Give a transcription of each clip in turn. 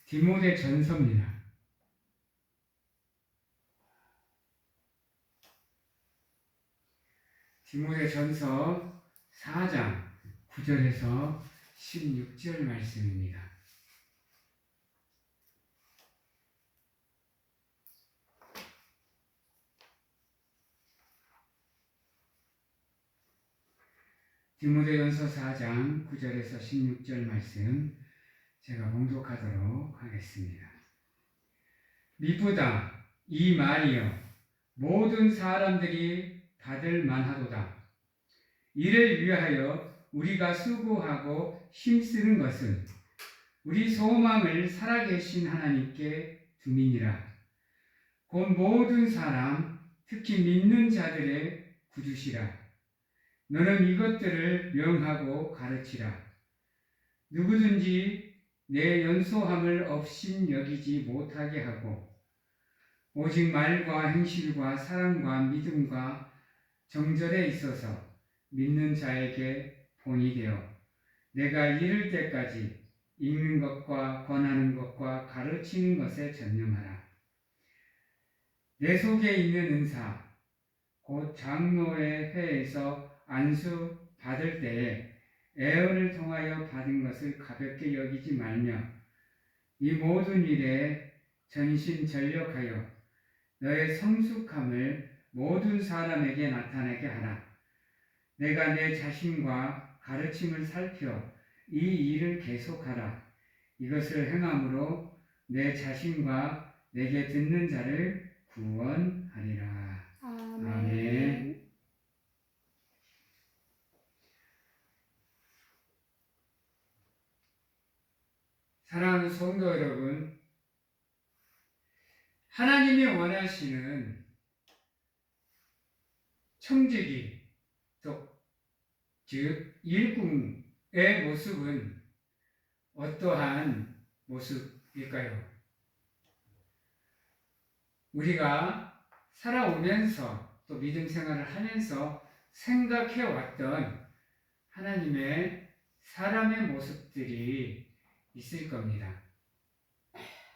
디모데 전서입니다. 디모데 전서 4장 9절에서 16절 말씀입니다. 디모데전서 4장 9절에서 16절 말씀 제가 봉독하도록 하겠습니다. 미쁘다 이 말이여 모든 사람들이 받을 만하도다. 이를 위하여 우리가 수고하고 힘쓰는 것은 우리 소망을 살아계신 하나님께 둠이니라. 곧 모든 사람 특히 믿는 자들의 구주시라. 너는 이것들을 명하고 가르치라. 누구든지 내 연소함을 업신여기지 못하게 하고 오직 말과 행실과 사랑과 믿음과 정절에 있어서 믿는 자에게 본이 되어 내가 이를 때까지 읽는 것과 권하는 것과 가르치는 것에 전념하라. 내 속에 있는 은사 곧 장로의 회에서 안수 받을 때에 애언을 통하여 받은 것을 가볍게 여기지 말며 이 모든 일에 전심전력하여 너의 성숙함을 모든 사람에게 나타나게 하라. 내가 내 자신과 가르침을 살펴 이 일을 계속하라. 이것을 행함으로 내 자신과 내게 듣는 자를 구원하리라. 아멘. 사랑하는 성도 여러분, 하나님이 원하시는 청지기, 즉 일꾼의 모습은 어떠한 모습일까요? 우리가 살아오면서 또 믿음 생활을 하면서 생각해왔던 하나님의 사람의 모습들이 있을 겁니다.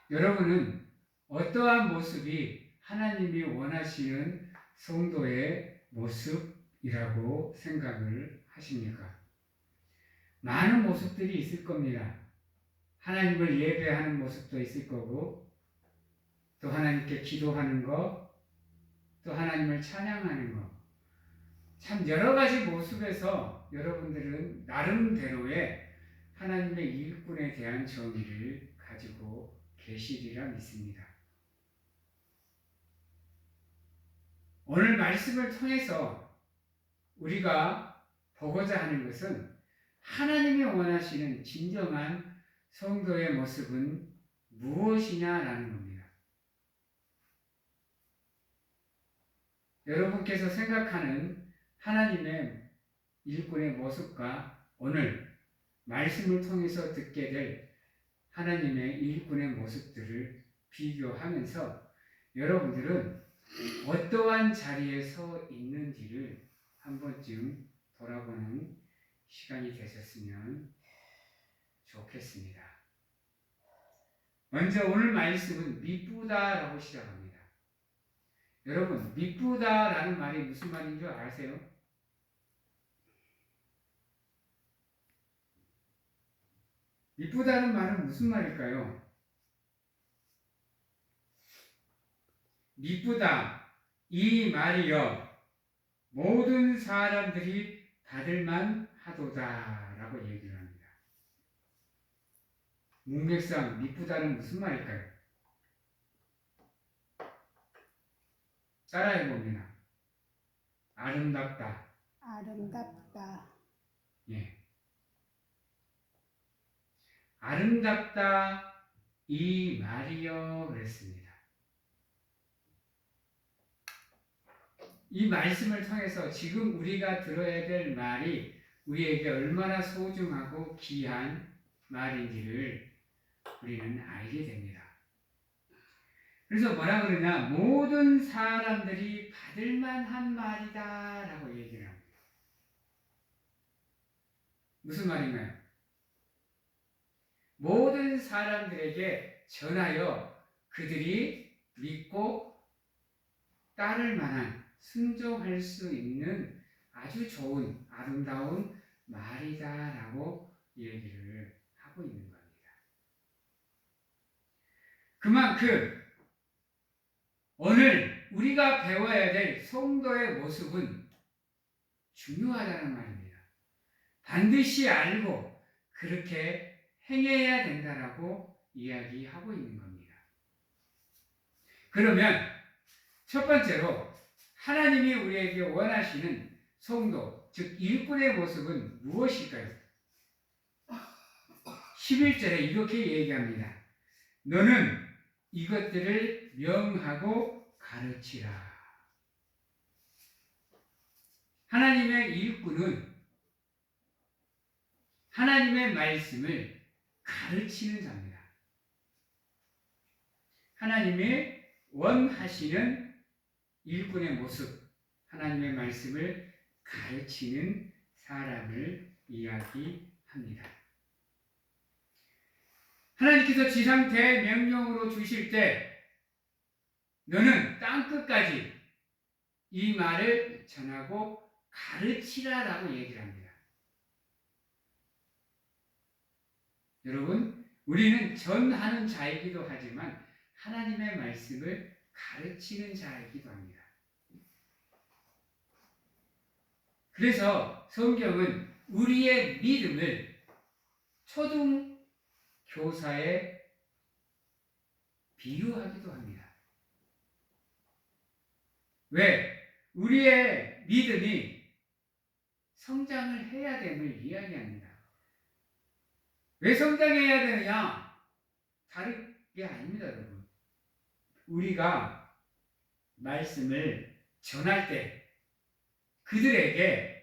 여러분은 어떠한 모습이 하나님이 원하시는 성도의 모습이라고 생각을 하십니까? 많은 모습들이 있을 겁니다. 하나님을 예배하는 모습도 있을 거고, 또 하나님께 기도하는 것, 또 하나님을 찬양하는 것, 참 여러 가지 모습에서 여러분들은 나름대로의 하나님의 일꾼에 대한 정의를 가지고 계시리라 믿습니다. 오늘 말씀을 통해서 우리가 보고자 하는 것은 하나님이 원하시는 진정한 성도의 모습은 무엇이냐라는 겁니다. 여러분께서 생각하는 하나님의 일꾼의 모습과 오늘 말씀을 통해서 듣게 될 하나님의 일꾼의 모습들을 비교하면서 여러분들은 어떠한 자리에 서 있는지를 한 번쯤 돌아보는 시간이 되셨으면 좋겠습니다. 먼저 오늘 말씀은 미쁘다라고 시작합니다. 여러분, 미쁘다라는 말이 무슨 말인 줄 아세요? 미쁘다는 말은 무슨 말일까요? 미쁘다 이 말이여 모든 사람들이 받을만 하도다 라고 얘기를 합니다. 문맥상 미쁘다는 무슨 말일까요? 따라해봅니다. 아름답다. 아름답다. 예. 아름답다 이 말이여 그랬습니다. 이 말씀을 통해서 지금 우리가 들어야 될 말이 우리에게 얼마나 소중하고 귀한 말인지를 우리는 알게 됩니다. 그래서 뭐라 그러냐? 모든 사람들이 받을 만한 말이다 라고 얘기를 합니다. 무슨 말인가요? 모든 사람들에게 전하여 그들이 믿고 따를 만한 순종할 수 있는 아주 좋은 아름다운 말이다라고 얘기를 하고 있는 겁니다. 그만큼 오늘 우리가 배워야 될 성도의 모습은 중요하다는 말입니다. 반드시 알고 그렇게 행해야 된다라고 이야기하고 있는 겁니다. 그러면 첫 번째로 하나님이 우리에게 원하시는 성도, 즉 일꾼의 모습은 무엇일까요? 11절에 이렇게 얘기합니다. 너는 이것들을 명하고 가르치라. 하나님의 일꾼은 하나님의 말씀을 가르치는 자입니다. 하나님이 원하시는 일꾼의 모습, 하나님의 말씀을 가르치는 사람을 이야기합니다. 하나님께서 지상 대명령으로 주실 때 너는 땅끝까지 이 말을 전하고 가르치라라고 얘기를 합니다. 여러분, 우리는 전하는 자이기도 하지만 하나님의 말씀을 가르치는 자이기도 합니다. 그래서 성경은 우리의 믿음을 초등교사에 비유하기도 합니다. 왜? 우리의 믿음이 성장을 해야 됨을 이야기합니다. 왜 성장해야 되느냐? 다른 게 아닙니다, 여러분. 우리가 말씀을 전할 때 그들에게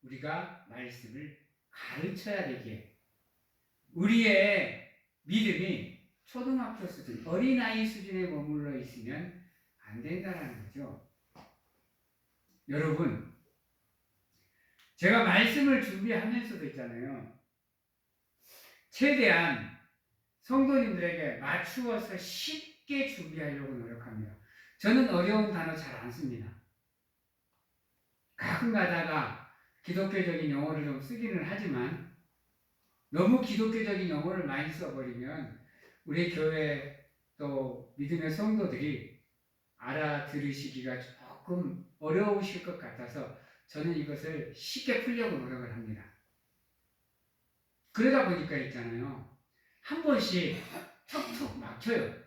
우리가 말씀을 가르쳐야 되기에 우리의 믿음이 초등학교 수준, 어린아이 수준에 머물러 있으면 안 된다는 거죠. 여러분, 제가 말씀을 준비하면서도 있잖아요. 최대한 성도님들에게 맞추어서 쉽게 준비하려고 노력합니다. 저는 어려운 단어 잘 안 씁니다. 가끔 가다가 기독교적인 용어를 좀 쓰기는 하지만 너무 기독교적인 용어를 많이 써버리면 우리 교회 또 믿음의 성도들이 알아들으시기가 조금 어려우실 것 같아서 저는 이것을 쉽게 풀려고 노력을 합니다. 그러다 보니까 있잖아요. 한 번씩 턱턱 막혀요.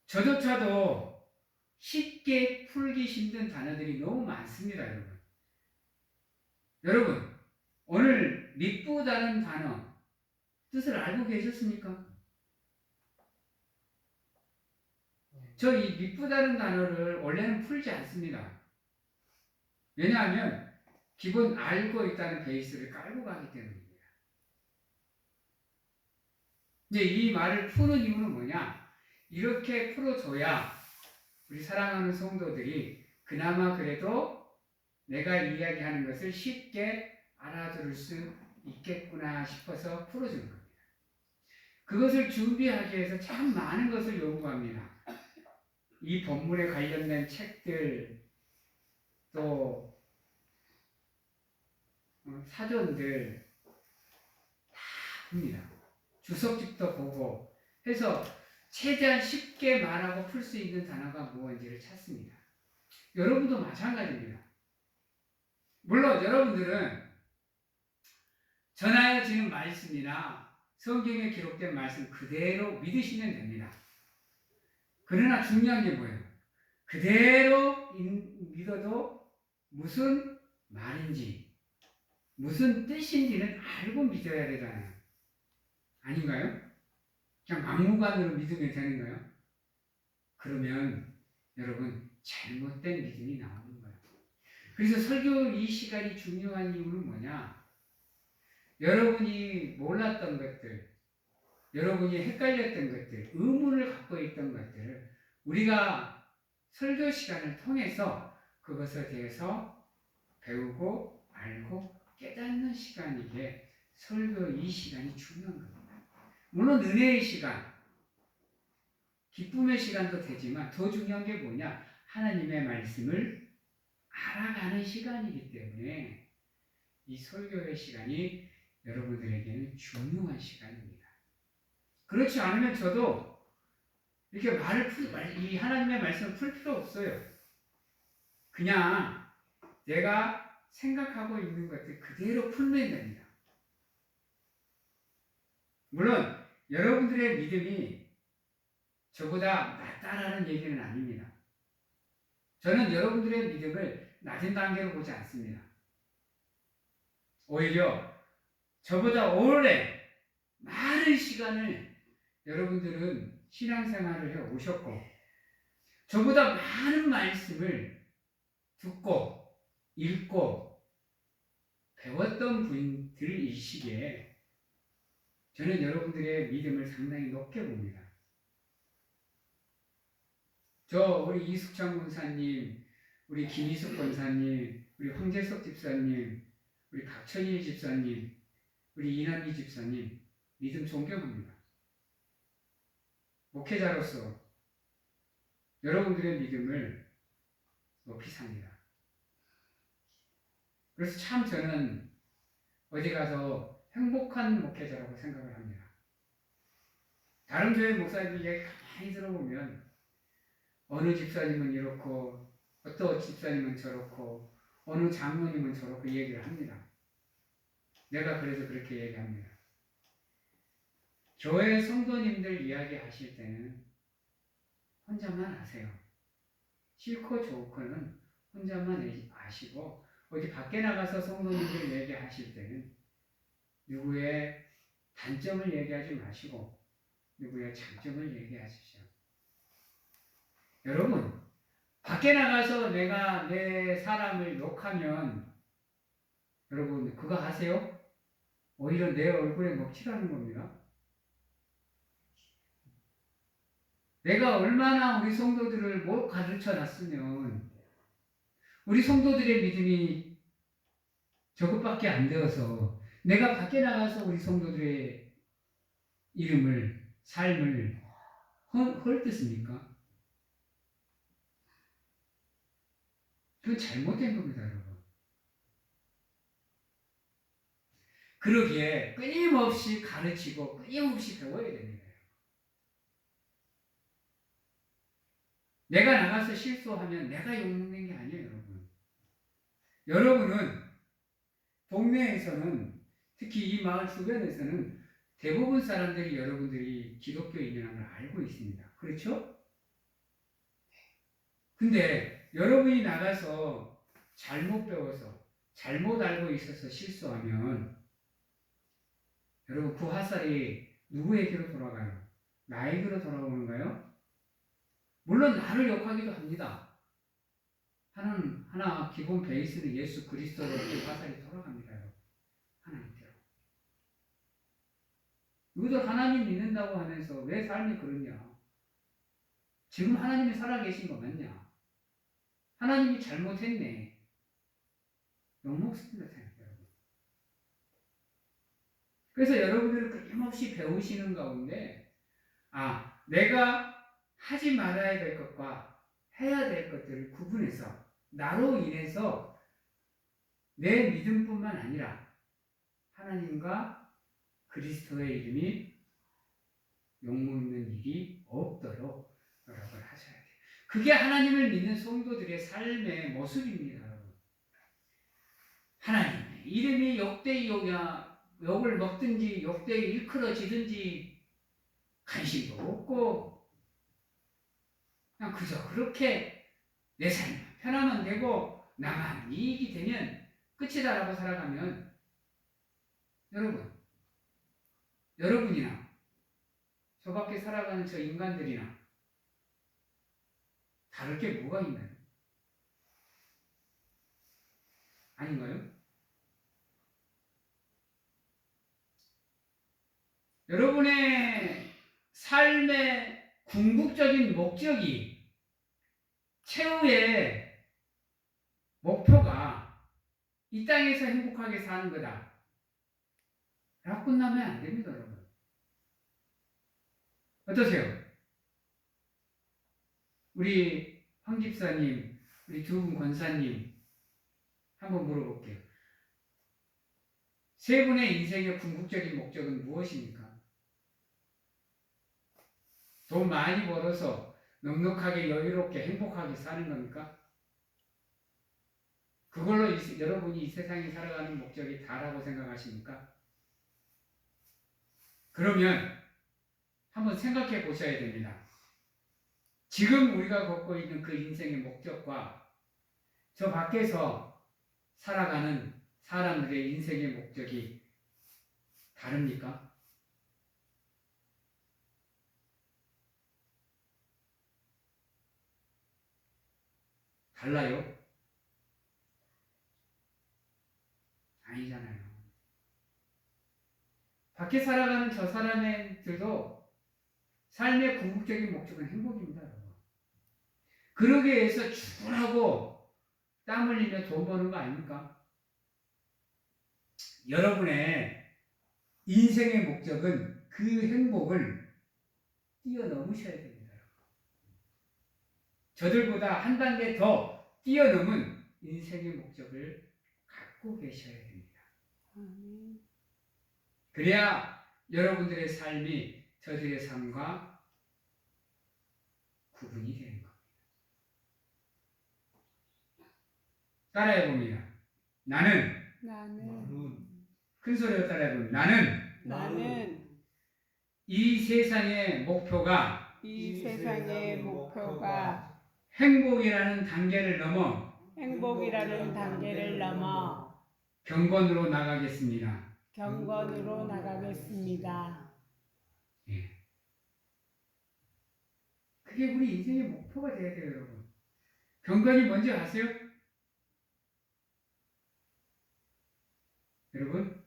저조차도 쉽게 풀기 힘든 단어들이 너무 많습니다, 여러분. 여러분, 오늘 미쁘다는 단어 뜻을 알고 계셨습니까? 저 이 미쁘다는 단어를 원래는 풀지 않습니다. 왜냐하면 기본 알고 있다는 베이스를 깔고 가기 때문입니다. 이제 이 말을 푸는 이유는 뭐냐? 이렇게 풀어줘야 우리 사랑하는 성도들이 그나마 그래도 내가 이야기하는 것을 쉽게 알아들을 수 있겠구나 싶어서 풀어주는 겁니다. 그것을 준비하기 위해서 참 많은 것을 연구합니다. 이 본문에 관련된 책들, 또 사전들 다 봅니다. 주석집도 보고 해서 최대한 쉽게 말하고 풀 수 있는 단어가 무엇인지를 찾습니다. 여러분도 마찬가지입니다. 물론 여러분들은 전하여지는 말씀이나 성경에 기록된 말씀 그대로 믿으시면 됩니다. 그러나 중요한 게 뭐예요? 그대로 믿어도 무슨 말인지, 무슨 뜻인지는 알고 믿어야 되잖아요. 아닌가요? 그냥 막무가내로 믿으면 되는가요? 그러면 여러분 잘못된 믿음이 나오는 거예요. 그래서 설교 이 시간이 중요한 이유는 뭐냐? 여러분이 몰랐던 것들, 여러분이 헷갈렸던 것들, 의문을 갖고 있던 것들을 우리가 설교 시간을 통해서 그것에 대해서 배우고 알고 깨닫는 시간이기에 설교 이 시간이 중요한 겁니다. 물론 은혜의 시간, 기쁨의 시간도 되지만 더 중요한 게 뭐냐? 하나님의 말씀을 알아가는 시간이기 때문에 이 설교의 시간이 여러분들에게는 중요한 시간입니다. 그렇지 않으면 저도 이렇게 이 하나님의 말씀을 풀 필요 없어요. 그냥 내가 생각하고 있는 것들 그대로 풀면 됩니다. 물론 여러분들의 믿음이 저보다 낫다라는 얘기는 아닙니다. 저는 여러분들의 믿음을 낮은 단계로 보지 않습니다. 오히려 저보다 오래 많은 시간을 여러분들은 신앙생활을 해 오셨고 저보다 많은 말씀을 듣고 읽고 배웠던 분들이시기에 저는 여러분들의 믿음을 상당히 높게 봅니다. 우리 이숙창 권사님, 우리 김희숙 권사님, 우리 황재석 집사님, 우리 박천일 집사님, 우리 이남희 집사님 믿음 존경합니다. 목회자로서 여러분들의 믿음을 높이 삽니다. 그래서 참 저는 어디 가서 행복한 목회자라고 생각을 합니다. 다른 교회 목사님들 얘기 가만히 들어보면 어느 집사님은 이렇고 어떤 집사님은 저렇고 어느 장로님은 저렇고 얘기를 합니다. 내가 그래서 그렇게 얘기합니다. 교회 성도님들 이야기하실 때는 혼자만 아세요. 싫고 좋고는 혼자만 아시고 어디 밖에 나가서 성도님들 얘기하실 때는 누구의 단점을 얘기하지 마시고 누구의 장점을 얘기하십시오. 여러분, 밖에 나가서 내가 내 사람을 욕하면 여러분 그거 아세요? 오히려 내 얼굴에 먹칠하는 겁니다. 내가 얼마나 우리 성도들을 못 가르쳐 놨으면 우리 성도들의 믿음이 저것밖에 안 되어서 내가 밖에 나가서 우리 성도들의 이름을, 삶을 헐뜯습니까? 그건 잘못된 겁니다, 여러분. 그러기에 끊임없이 가르치고 끊임없이 배워야 됩니다. 내가 나가서 실수하면 내가 욕먹는 게 아니에요, 여러분. 여러분은 동네에서는 특히 이 마을 주변에서는 대부분 사람들이 여러분들이 기독교인이라는 걸 알고 있습니다. 그렇죠? 근데 여러분이 나가서 잘못 배워서 잘못 알고 있어서 실수하면 여러분 그 화살이 누구에게로 돌아가요? 나에게로 돌아오는가요? 물론 나를 욕하기도 합니다. 하나 기본 베이스는 예수 그리스도로 그 화살이 돌아갑니다. 하나님께로. 이것도 하나님 믿는다고 하면서 왜 삶이 그러냐? 지금 하나님이 살아계신 거 맞냐? 하나님이 잘못했네. 욕먹습니다, 여러분. 그래서 여러분들은 끊임없이 배우시는 가운데 내가 하지 말아야 될 것과 해야 될 것들을 구분해서 나로 인해서 내 믿음뿐만 아니라 하나님과 그리스도의 이름이 욕먹는 일이 없도록 노력을 하셔야 돼요. 그게 하나님을 믿는 성도들의 삶의 모습입니다, 여러분. 하나님의 이름이 욕되이 욕을 먹든지 욕되이 일컬어지든지 관심도 없고 그냥 그저 그렇게 내 삶이 편하면 되고 나만 이익이 되면 끝이다라고 살아가면 여러분이나 저 밖에 살아가는 저 인간들이나 다를 게 뭐가 있나요? 아닌가요? 여러분의 삶의 궁극적인 목적이 최후의 목표가 이 땅에서 행복하게 사는 거다. 라고 끝나면 안 됩니다, 여러분. 어떠세요? 우리 황 집사님, 우리 두 분 권사님 한번 물어볼게요. 세 분의 인생의 궁극적인 목적은 무엇입니까? 돈 많이 벌어서 넉넉하게 여유롭게 행복하게 사는 겁니까? 그걸로 여러분이 이 세상에 살아가는 목적이 다라고 생각하십니까? 그러면 한번 생각해 보셔야 됩니다. 지금 우리가 걷고 있는 그 인생의 목적과 저 밖에서 살아가는 사람들의 인생의 목적이 다릅니까? 달라요? 아니잖아요. 밖에 살아가는 저 사람들도 삶의 궁극적인 목적은 행복입니다, 여러분. 그러기 위해서 죽으라고 땀 흘리며 돈 버는 거 아닙니까? 여러분의 인생의 목적은 그 행복을 뛰어넘으셔야 됩니다. 저들보다 한 단계 더 뛰어넘은 인생의 목적을 갖고 계셔야 됩니다. 그래야 여러분들의 삶이 저들의 삶과 구분이 되는 겁니다. 따라해 봅니다. 나는 큰 소리로 따라해 봅니다. 나는 이 세상의 목표가 행복이라는 단계를 넘어 경건으로 나가겠습니다. 예. 그게 우리 인생의 목표가 돼야 돼요, 여러분. 경건이 뭔지 아세요? 여러분,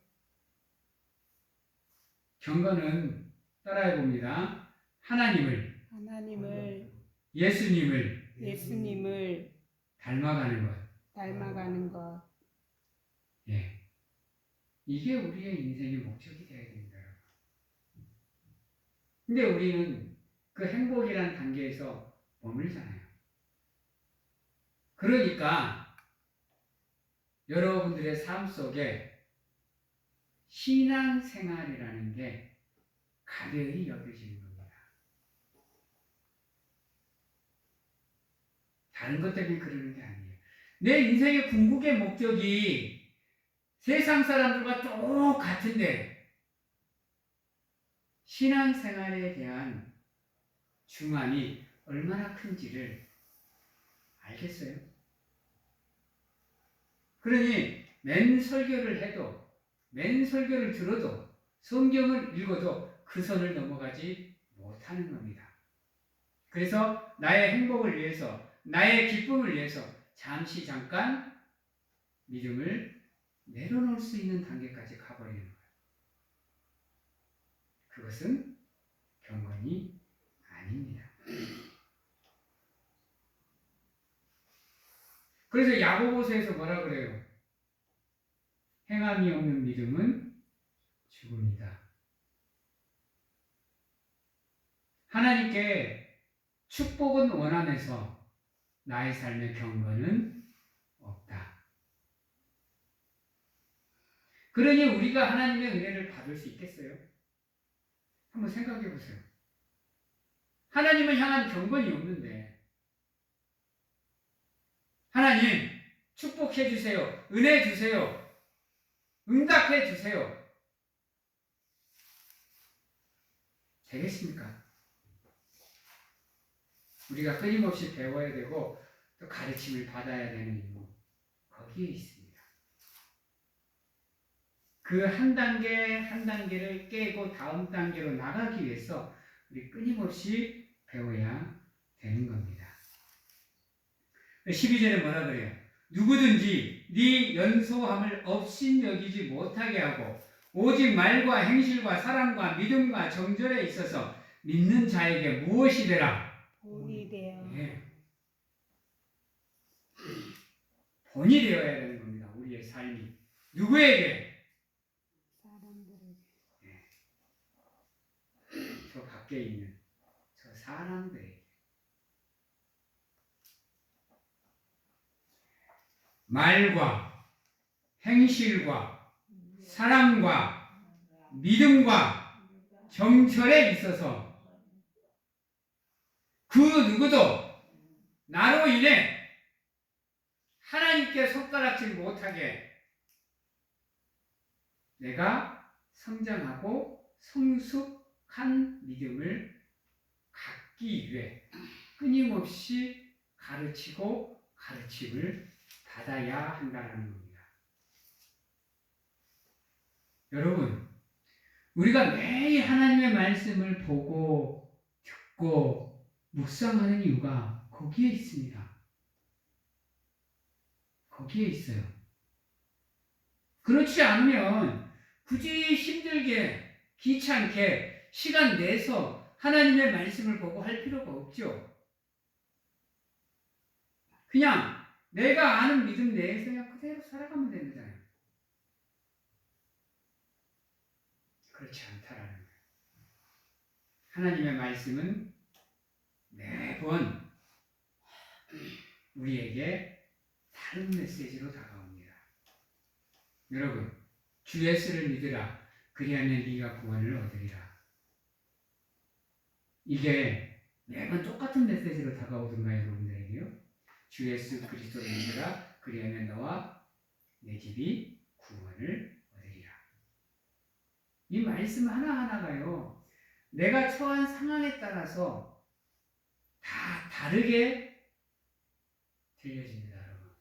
경건은 따라해 봅니다. 하나님을, 예수님을 닮아가는 것. 예. 이게 우리의 인생의 목적이 되어야 됩니다. 근데 우리는 그 행복이라는 단계에서 머물잖아요. 그러니까 여러분들의 삶 속에 신앙생활이라는 게 가벼이 여겨지는 겁니다. 다른 것 때문에 그러는 게 아니에요. 내 인생의 궁극의 목적이 세상 사람들과 똑같은데 신앙생활에 대한 중함이 얼마나 큰지를 알겠어요? 그러니 맨 설교를 해도, 맨 설교를 들어도, 성경을 읽어도 그 선을 넘어가지 못하는 겁니다. 그래서 나의 행복을 위해서, 나의 기쁨을 위해서 잠깐 믿음을 내려놓을 수 있는 단계까지 가버리는 거예요. 그것은 경건이 아닙니다. 그래서 야고보서에서 뭐라 그래요? 행함이 없는 믿음은 죽음이다. 하나님께 축복은 원하면서 나의 삶의 경건은 없다. 그러니 우리가 하나님의 은혜를 받을 수 있겠어요? 한번 생각해 보세요. 하나님을 향한 경건이 없는데 하나님 축복해 주세요. 은혜 주세요. 응답해 주세요. 되겠습니까? 우리가 끊임없이 배워야 되고 또 가르침을 받아야 되는 이유 거기에 있습니다. 그 한 단계 한 단계를 깨고 다음 단계로 나가기 위해서 우리 끊임없이 배워야 되는 겁니다. 12절에 뭐라 그래요? 누구든지 네 연소함을 업신여기지 못하게 하고 오직 말과 행실과 사랑과 믿음과 정절에 있어서 믿는 자에게 무엇이 되라? 본이 되어 예. 본이 되어야 되는 겁니다. 우리의 삶이. 누구에게? 밖에 있는 저 사람들에게 말과 행실과 사랑과 믿음과 정철에 있어서 그 누구도 나로 인해 하나님께 손가락질 못하게 내가 성장하고 성숙한 믿음을 갖기 위해 끊임없이 가르치고 가르침을 받아야 한다는 겁니다. 여러분, 우리가 매일 하나님의 말씀을 보고 듣고 묵상하는 이유가 거기에 있습니다. 거기에 있어요. 그렇지 않으면 굳이 힘들게 귀찮게 시간 내서 하나님의 말씀을 보고 할 필요가 없죠. 그냥 내가 아는 믿음 내에서 그냥 그대로 살아가면 되는 거잖아요. 그렇지 않다라는 거예요. 하나님의 말씀은 매번 우리에게 다른 메시지로 다가옵니다. 여러분, 주 예수를 믿으라. 그리하면 네가 구원을 얻으리라. 이게 매번 똑같은 메시지로 다가오던가요, 여러분들에게요? 주 예수 그리스도를 믿으라. 그리하면 너와 내 집이 구원을 얻으리라. 이 말씀 하나하나가요, 내가 처한 상황에 따라서 다 다르게 들려집니다, 여러분.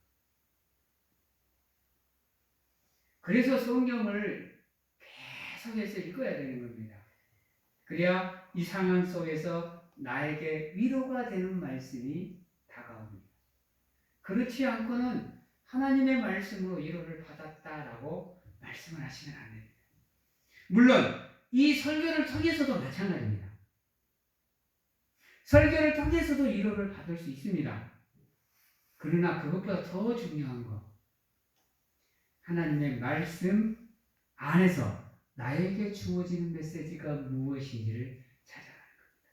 그래서 성경을 계속해서 읽어야 되는 겁니다. 그래야 이 상황 속에서 나에게 위로가 되는 말씀이 다가옵니다. 그렇지 않고는 하나님의 말씀으로 위로를 받았다라고 말씀을 하시면 안 됩니다. 물론 이 설교를 통해서도 마찬가지입니다. 설교를 통해서도 위로를 받을 수 있습니다. 그러나 그것보다 더 중요한 거, 하나님의 말씀 안에서 나에게 주어지는 메시지가 무엇인지를 찾아가는 겁니다.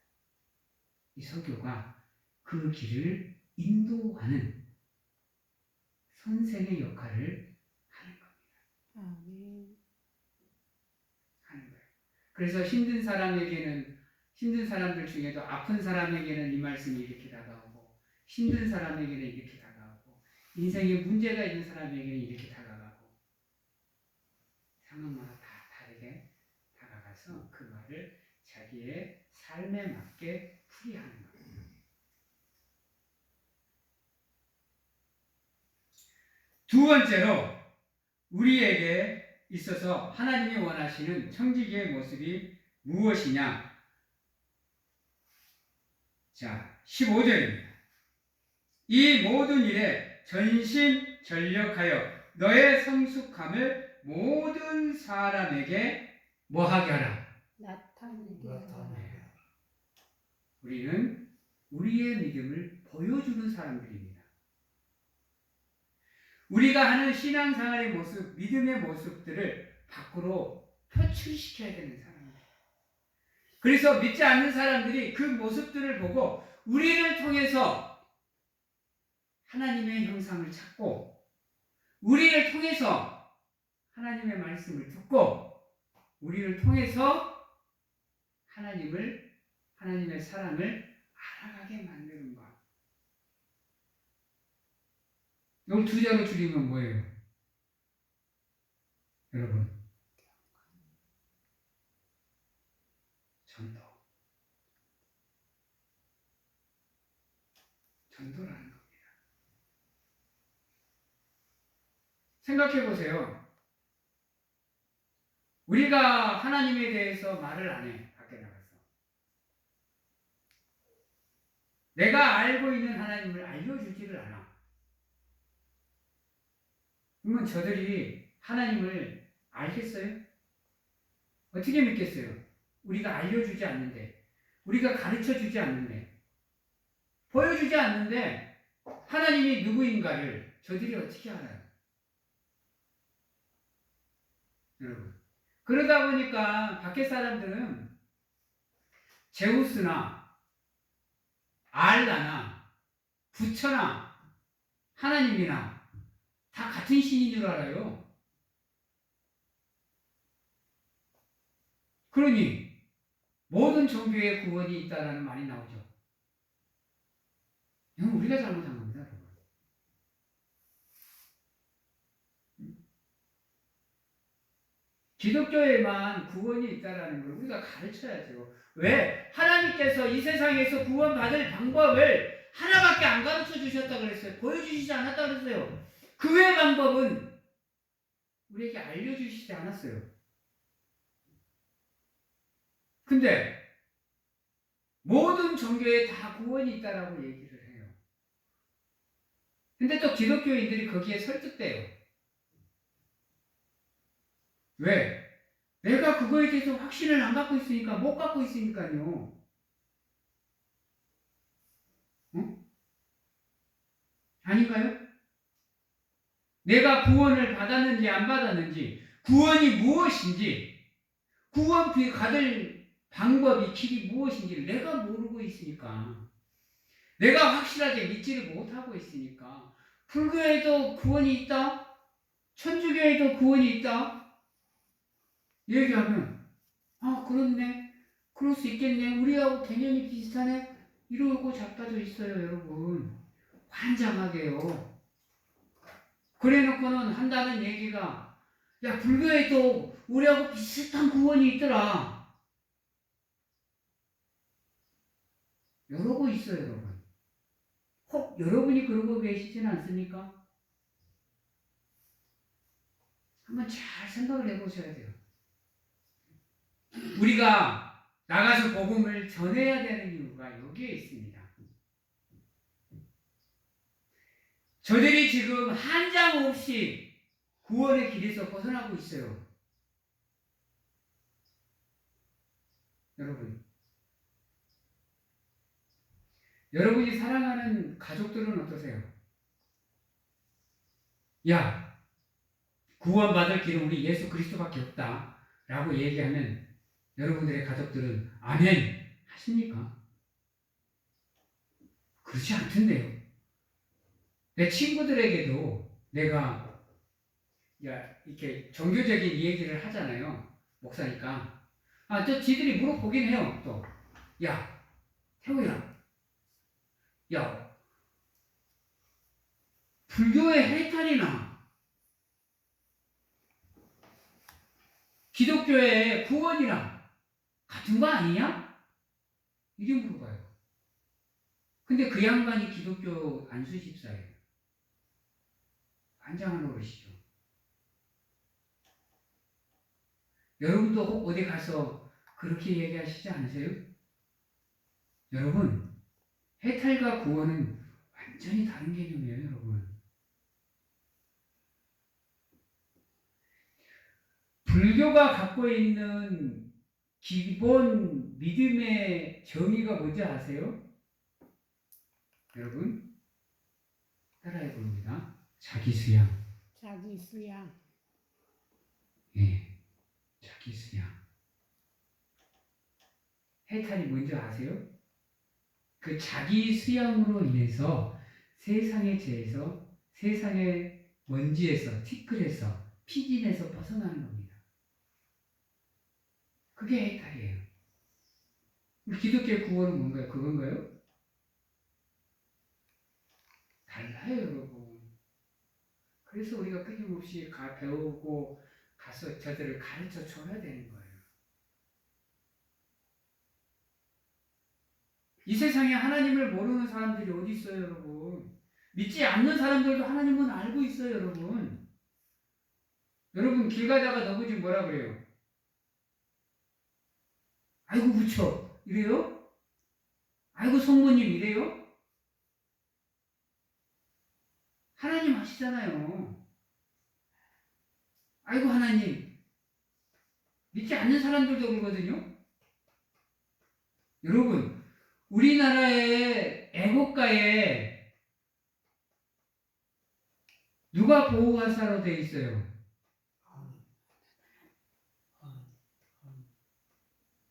이 설교가 그 길을 인도하는 선생의 역할을 하는 겁니다. 아멘. 하는 거예요. 그래서 힘든 사람들 중에도 아픈 사람에게는 이 말씀이 이렇게 다가오고, 힘든 사람에게는 이렇게 다가오고, 인생에 문제가 있는 사람에게는 이렇게 다가가고, 상황마다 다 다르게 다가가서 그 말을 자기의 삶에 맞게 풀이하는 겁니다. 두 번째로 우리에게 있어서 하나님이 원하시는 청지기의 모습이 무엇이냐? 자, 15절입니다. 이 모든 일에 전심전력하여 너의 성숙함을 모든 사람에게 뭐하게 하라? 나타내게 나타내라. 우리는 우리의 믿음을 보여주는 사람들입니다. 우리가 하는 신앙생활의 모습, 믿음의 모습들을 밖으로 표출시켜야 되는 사람입니다. 그래서 믿지 않는 사람들이 그 모습들을 보고 우리를 통해서 하나님의 형상을 찾고, 우리를 통해서 하나님의 말씀을 듣고, 우리를 통해서 하나님의 사랑을 알아가게 만드는 것. 이걸 두 자로 줄이면 뭐예요? 여러분, 전도라는 겁니다. 생각해 보세요. 우리가 하나님에 대해서 말을 안 해, 밖에 나가서. 내가 알고 있는 하나님을 알려주지를 않아. 그러면 저들이 하나님을 알겠어요? 어떻게 믿겠어요? 우리가 알려주지 않는데, 우리가 가르쳐주지 않는데, 보여주지 않는데 하나님이 누구인가를 저들이 어떻게 알아요? 여러분, 그러다 보니까 밖에 사람들은 제우스나 알라나 부처나 하나님이나 다 같은 신인 줄 알아요. 그러니 모든 종교에 구원이 있다라는 말이 나오죠. 이건 우리가 잘못한 겁니다, 여러분. 기독교에만 구원이 있다라는 걸 우리가 가르쳐야죠. 왜? 하나님께서 이 세상에서 구원받을 방법을 하나밖에 안 가르쳐 주셨다 그랬어요. 보여주시지 않았다 그랬어요. 그 외의 방법은 우리에게 알려주시지 않았어요. 근데 모든 종교에 다 구원이 있다라고 얘기를 해요. 근데 또 기독교인들이 거기에 설득돼요. 왜? 내가 그거에 대해서 확신을 안 갖고 있으니까, 못 갖고 있으니까요. 응? 아닌가요? 내가 구원을 받았는지 안 받았는지, 구원이 무엇인지, 구원 받을 방법이 길이 무엇인지를 내가 모르고 있으니까, 내가 확실하게 믿지를 못하고 있으니까, 불교에도 구원이 있다, 천주교에도 구원이 있다, 얘기하면 아 그렇네, 그럴 수 있겠네, 우리하고 개념이 비슷하네, 이러고 자빠져 있어요. 여러분 환장하게요. 그래놓고는 한다는 얘기가 야 불교에도 우리하고 비슷한 구원이 있더라, 이러고 있어요. 여러분 혹 여러분이 그러고 계시지는 않습니까? 한번 잘 생각을 해보셔야 돼요. 우리가 나가서 복음을 전해야 되는 이유가 여기에 있습니다. 저들이 지금 한 장 없이 구원의 길에서 벗어나고 있어요. 여러분이 사랑하는 가족들은 어떠세요? 야, 구원받을 길은 우리 예수 그리스도밖에 없다 라고 얘기하면 여러분들의 가족들은 아멘 하십니까? 그렇지 않던데요. 내 친구들에게도 내가 이렇게 종교적인 얘기를 하잖아요. 목사니까. 또 지들이 물어보긴 해요. 또 야, 태우야, 야, 불교의 해탈이나 기독교의 구원이랑 같은 거 아니냐? 이게 물어봐요. 근데 그 양반이 기독교 안수집사예요. 환장한 어르시죠. 여러분도 혹 어디 가서 그렇게 얘기하시지 않으세요? 여러분, 해탈과 구원은 완전히 다른 개념이에요, 여러분. 불교가 갖고 있는 기본 믿음의 정의가 뭔지 아세요? 여러분, 따라해 봅니다. 자기 수양. 자기 수양. 예, 자기 수양. 해탈이 뭔지 아세요? 그 자기 수양으로 인해서 세상의 죄에서, 세상의 먼지에서, 티끌에서, 피진에서 벗어나는 겁니다. 그게 해탈이에요. 우리 기독교의 구원은 뭔가요? 그건가요? 달라요, 여러분. 그래서 우리가 끊임없이 배우고 가서 저들을 가르쳐 줘야 되는 거예요. 이 세상에 하나님을 모르는 사람들이 어디 있어요, 여러분? 믿지 않는 사람들도 하나님은 알고 있어요, 여러분. 여러분 길 가다가 너구지 뭐라 그래요? 아이고 부처 이래요? 아이고 성모님 이래요? 하나님 아시잖아요. 아이고 하나님. 믿지 않는 사람들도 그러거든요. 여러분 우리나라의 애국가에 누가 보호하사로 되어 있어요?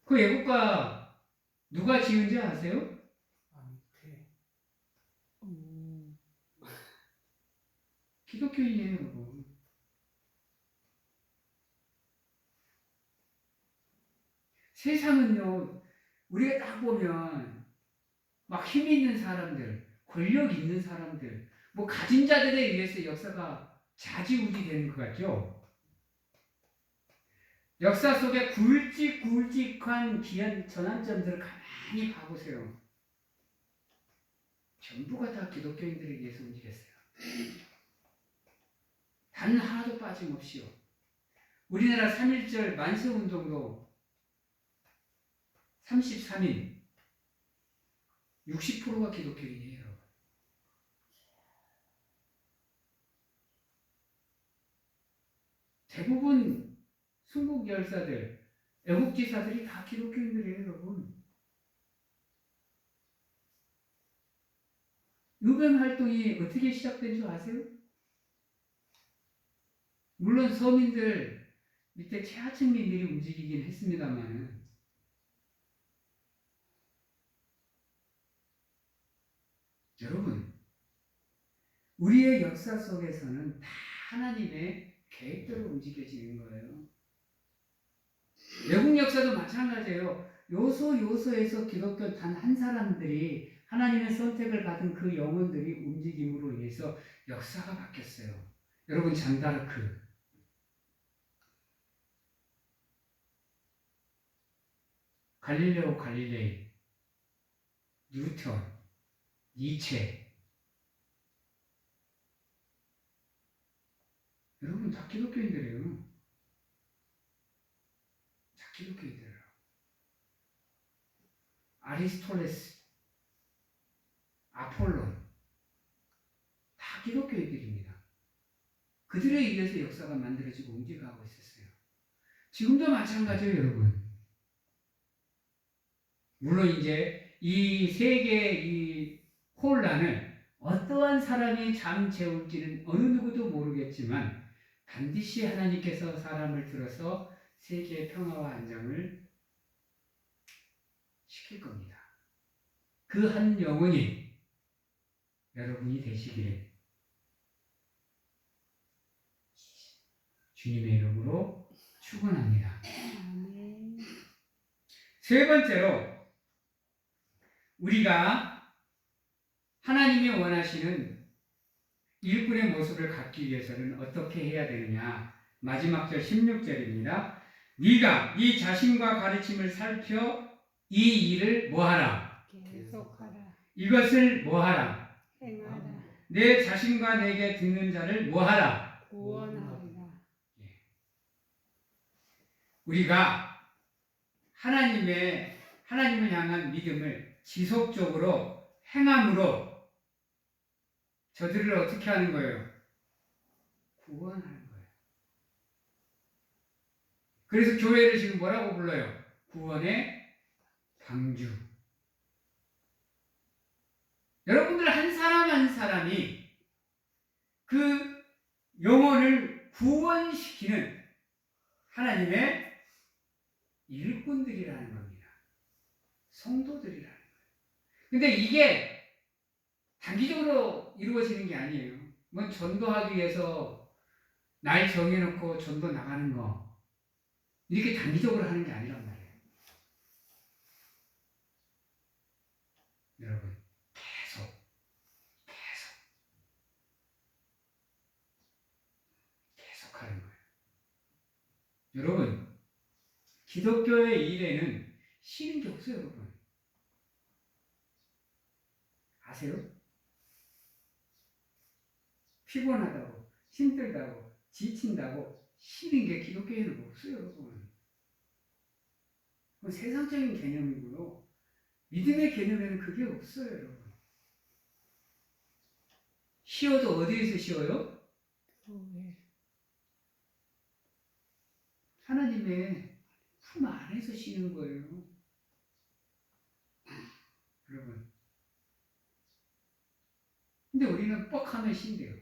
그 애국가 누가 지은지 아세요? 음. 기독교인이에요, 여러분. 세상은요, 우리가 딱 보면 막 힘 있는 사람들, 권력 있는 사람들, 뭐 가진 자들에 의해서 역사가 좌지우지 되는 것 같죠? 역사 속에 굵직굵직한 귀한 전환점들을 가만히 봐보세요. 전부가 다 기독교인들에 의해서 움직였어요. 단 하나도 빠짐없이요. 우리나라 3.1절 만세운동도 33인 60%가 기독교인이에요. 대부분 순국 열사들, 애국지사들이 다 기독교인들이에요, 여러분. 유변 활동이 어떻게 시작된 줄 아세요? 물론 서민들 밑에 최하층민들이 움직이긴 했습니다만 여러분, 우리의 역사 속에서는 다 하나님의 계획대로 움직여지는 거예요. 외국 역사도 마찬가지예요. 요소에서 기독교 단 한 사람들이 하나님의 선택을 받은 그 영혼들이 움직임으로 인해서 역사가 바뀌었어요. 여러분, 장다르크, 갈릴레오 갈릴레이, 뉴턴, 니체, 여러분 다 기독교인들이에요. 다 기독교인들이에요. 아리스토텔레스, 아폴론, 다 기독교인들입니다. 그들에 의해서 역사가 만들어지고 움직여가고 있었어요. 지금도 마찬가지예요, 여러분. 물론 이제 이 세계의 이 혼란을 어떠한 사람이 잠재울지는 어느 누구도 모르겠지만 반드시 하나님께서 사람을 들어서 세계의 평화와 안정을 시킬 겁니다. 그 한 영혼이 여러분이 되시기를 주님의 이름으로 축원합니다. 아멘. 세 번째로 우리가 하나님이 원하시는 일꾼의 모습을 갖기 위해서는 어떻게 해야 되느냐. 마지막 절 16절입니다. 네가 네 자신과 가르침을 살펴 이 일을 뭐하라? 계속하라. 이것을 뭐하라? 행하라. 내 자신과 내게 듣는 자를 뭐하라? 구원하리라. 우리가 하나님을 향한 믿음을 지속적으로 행함으로 저들을 어떻게 하는 거예요? 구원하는 거예요. 그래서 교회를 지금 뭐라고 불러요? 구원의 방주. 여러분들 한 사람 한 사람이 그 영혼을 구원시키는 하나님의 일꾼들이라는 겁니다. 성도들이라는 거예요. 근데 이게 단기적으로 이루어지는 게 아니에요. 뭐 전도하기 위해서 날 정해놓고 전도 나가는 거 이렇게 단기적으로 하는 게 아니란 말이에요. 여러분 계속 하는 거예요. 여러분 기독교의 일에는 쉬는 게 없어요, 여러분. 아세요? 피곤하다고, 힘들다고, 지친다고 쉬는 게 기독교에는 없어요, 여러분. 그건 세상적인 개념이고요. 믿음의 개념에는 그게 없어요, 여러분. 쉬어도 어디에서 쉬어요? 교회. 하나님의 품 안에서 쉬는 거예요. 여러분. 근데 우리는 뻑하면 쉰대요.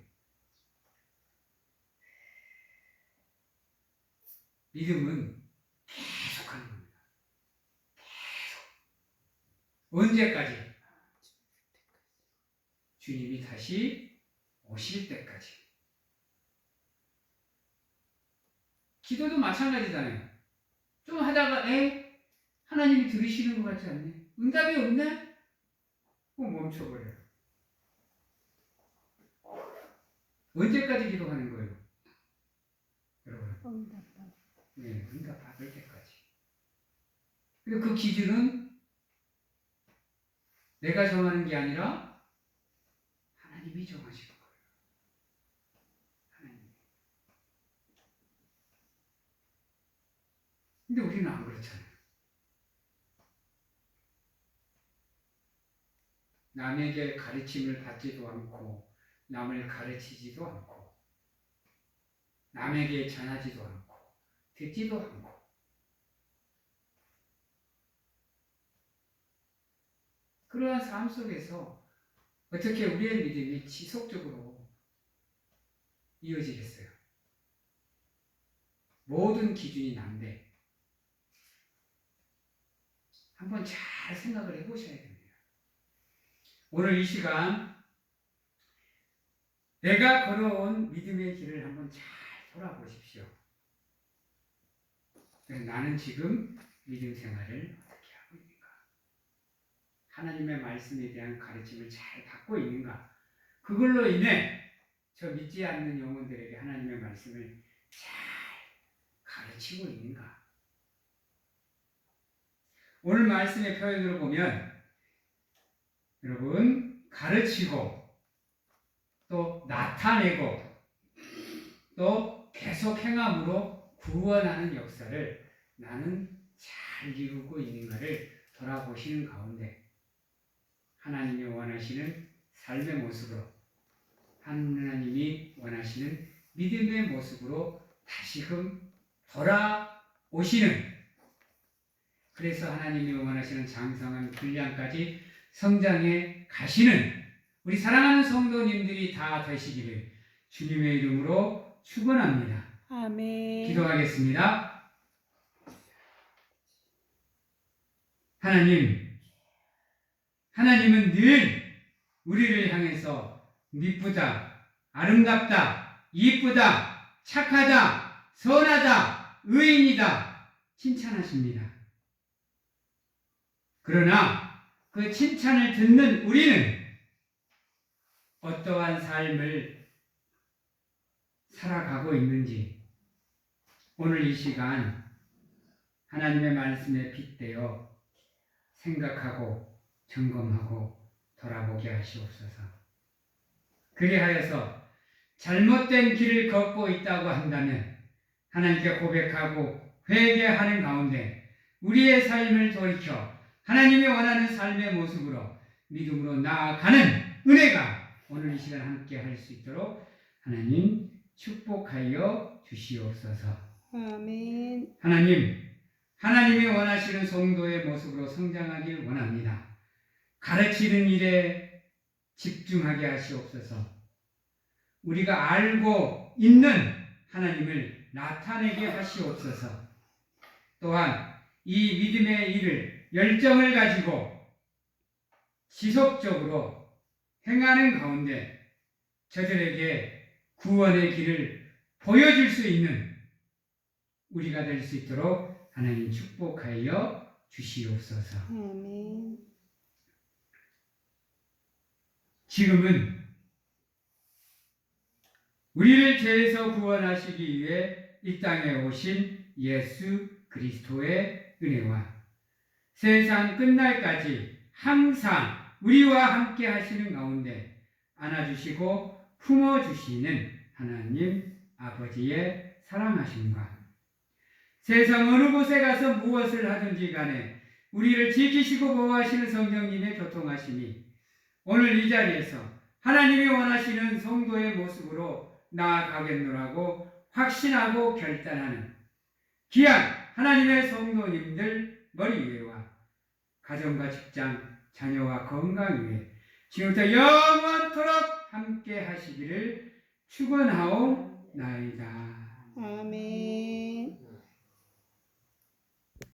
믿음은 계속 하는 겁니다. 계속. 언제까지? 주님이 다시 오실 때까지. 기도도 마찬가지잖아요. 좀 하다가 하나님이 들으시는 것 같지 않네. 응답이 없네? 꼭 멈춰버려요. 언제까지 기도하는 거예요? 여러분. 네, 응답 받을 때까지. 그리고 그 기준은 내가 정하는 게 아니라 하나님이 정하시는 거예요. 하나님. 근데 우리는 안 그렇잖아요. 남에게 가르침을 받지도 않고 남을 가르치지도 않고 남에게 전하지도 않고 듣지도 않고 그러한 삶 속에서 어떻게 우리의 믿음이 지속적으로 이어지겠어요? 모든 기준이 난데 한번 잘 생각을 해보셔야 됩니다. 오늘 이 시간 내가 걸어온 믿음의 길을 한번 잘 돌아보십시오. 나는 지금 믿음 생활을 어떻게 하고 있는가? 하나님의 말씀에 대한 가르침을 잘 받고 있는가? 그걸로 인해 저 믿지 않는 영혼들에게 하나님의 말씀을 잘 가르치고 있는가? 오늘 말씀의 표현으로 보면 여러분 가르치고 또 나타내고 또 계속 행함으로 구원하는 역사를 나는 잘 이루고 있는가를 돌아보시는 가운데 하나님이 원하시는 삶의 모습으로 하나님이 원하시는 믿음의 모습으로 다시금 돌아오시는 그래서 하나님이 원하시는 장성한 분량까지 성장해 가시는 우리 사랑하는 성도님들이 다 되시기를 주님의 이름으로 축원합니다. 아멘. 기도하겠습니다. 하나님은 늘 우리를 향해서 미쁘다, 아름답다, 이쁘다, 착하다, 선하다, 의인이다 칭찬하십니다. 그러나 그 칭찬을 듣는 우리는 어떠한 삶을 살아가고 있는지 오늘 이 시간 하나님의 말씀에 빗대어 생각하고 점검하고 돌아보게 하시옵소서. 그리하여서 잘못된 길을 걷고 있다고 한다면 하나님께 고백하고 회개하는 가운데 우리의 삶을 돌이켜 하나님이 원하는 삶의 모습으로 믿음으로 나아가는 은혜가 오늘 이 시간 함께 할 수 있도록 하나님 축복하여 주시옵소서. 아멘. 하나님이 원하시는 성도의 모습으로 성장하길 원합니다. 가르치는 일에 집중하게 하시옵소서. 우리가 알고 있는 하나님을 나타내게 하시옵소서. 또한 이 믿음의 일을 열정을 가지고 지속적으로 행하는 가운데 저들에게 구원의 길을 보여줄 수 있는 우리가 될 수 있도록 하나님 축복하여 주시옵소서. 아멘. 지금은 우리를 죄에서 구원하시기 위해 이 땅에 오신 예수 그리스도의 은혜와 세상 끝날까지 항상 우리와 함께 하시는 가운데 안아주시고 품어주시는 하나님 아버지의 사랑하심과 세상 어느 곳에 가서 무엇을 하든지 간에 우리를 지키시고 보호하시는 성령님의 교통하심이 오늘 이 자리에서 하나님이 원하시는 성도의 모습으로 나아가겠노라고 확신하고 결단하는 귀한 하나님의 성도님들 머리 위에와 가정과 직장, 자녀와 건강 위에 지금부터 영원토록 함께 하시기를 축원하옵나이다. 아멘.